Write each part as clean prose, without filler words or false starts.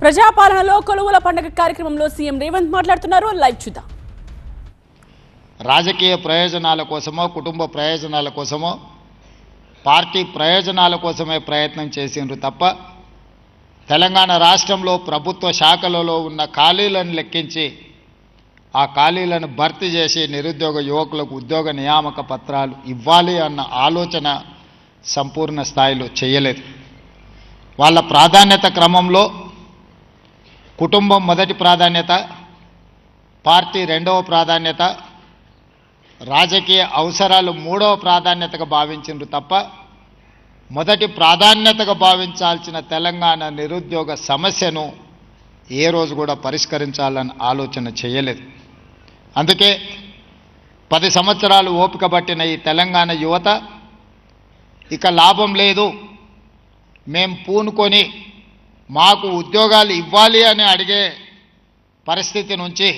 ప్రజాపాలనలో కొలువుల పండుగ కార్యక్రమంలో సీఎం రేవంత్ మాట్లాడుతున్నారు. లైవ్ చూద్దాం. రాజకీయ ప్రయోజనాల కోసమో కుటుంబ ప్రయోజనాల కోసమో పార్టీ ప్రయోజనాల కోసమే ప్రయత్నం చేసిండ్రు తప్ప తెలంగాణ రాష్ట్రంలో ప్రభుత్వ శాఖలలో ఉన్న ఖాళీలను లెక్కించి ఆ ఖాళీలను భర్తీ చేసి నిరుద్యోగ యువకులకు ఉద్యోగ నియామక పత్రాలు ఇవ్వాలి అన్న ఆలోచన సంపూర్ణ స్థాయిలో చేయలేదు. వాళ్ళ ప్రాధాన్యత క్రమంలో కుటుంబం మొదటి ప్రాధాన్యత, పార్టీ రెండవ ప్రాధాన్యత, రాజకీయ అవసరాలు మూడవ ప్రాధాన్యతగా భావించిండ్రు తప్ప మొదటి ప్రాధాన్యతగా భావించాల్సిన తెలంగాణ నిరుద్యోగ సమస్యను ఏ రోజు కూడా పరిష్కరించాలని ఆలోచన చేయలేదు. అందుకే 10 సంవత్సరాలు ఓపిక పట్టిన ఈ తెలంగాణ యువత ఇక లాభం లేదు, మేం పూనుకొని మాకు ఉద్యోగాలు ఇవ్వాలి అని అడిగే పరిస్థితి నుంచి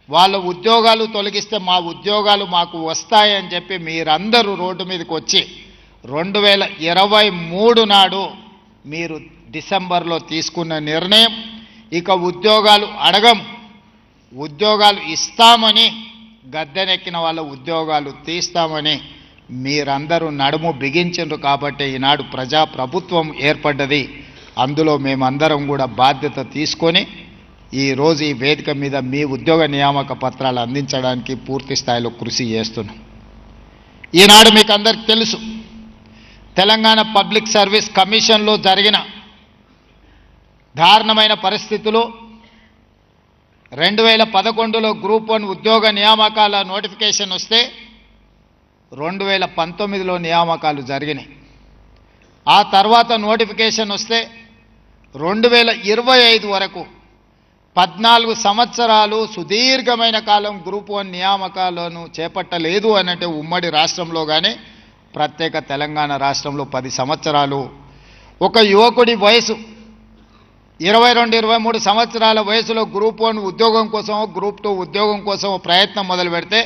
వాళ్ళ ఉద్యోగాలు తొలగిస్తే మా ఉద్యోగాలు మాకు వస్తాయని చెప్పి మీరందరూ రోడ్డు మీదకి వచ్చి 2023 నాడు మీరు డిసెంబర్లో తీసుకున్న నిర్ణయం ఇక ఉద్యోగాలు అడగం, ఉద్యోగాలు ఇస్తామని గద్దెనెక్కిన వాళ్ళ ఉద్యోగాలు తీస్తామని మీరందరూ నడుము బిగించరు. కాబట్టి ఈనాడు ప్రజాప్రభుత్వం ఏర్పడ్డది. అందులో మేమందరం కూడా బాధ్యత తీసుకొని ఈరోజు ఈ వేదిక మీద మీ ఉద్యోగ నియామక పత్రాలు అందించడానికి పూర్తి స్థాయిలో కృషి చేస్తున్నాం. ఈనాడు మీకు అందరికీ తెలుసు, తెలంగాణ పబ్లిక్ సర్వీస్ కమిషన్లో జరిగిన దారుణమైన పరిస్థితులు 2011లో గ్రూప్ 1 ఉద్యోగ నియామకాల నోటిఫికేషన్ వస్తే 2019లో నియామకాలు జరిగినాయి. ఆ తర్వాత నోటిఫికేషన్ వస్తే 2025 వరకు 14 సంవత్సరాలు సుదీర్ఘమైన కాలం గ్రూప్ 1 నియామకాలను చేపట్టలేదు అనంటే ఉమ్మడి రాష్ట్రంలో కానీ ప్రత్యేక తెలంగాణ రాష్ట్రంలో 10 సంవత్సరాలు ఒక యువకుడి వయసు 22-23 సంవత్సరాల వయసులో గ్రూప్ 1 ఉద్యోగం కోసమో గ్రూప్ 2 ఉద్యోగం కోసమో ప్రయత్నం మొదలు పెడితే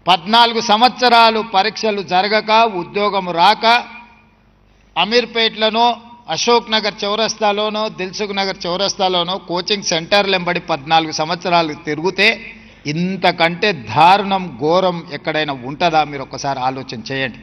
14 సంవత్సరాలు పరీక్షలు జరగక ఉద్యోగం రాక అమీర్పేట్లోనో అశోక్ నగర్ చౌరస్తాలోనో దిల్సుఖ్ నగర్ చౌరస్తాలోనో కోచింగ్ సెంటర్లు వెంబడి 14 సంవత్సరాలు తిరిగితే ఇంతకంటే దారుణం ఘోరం ఎక్కడైనా ఉంటుందా? మీరు ఒక్కసారి ఆలోచన చేయండి.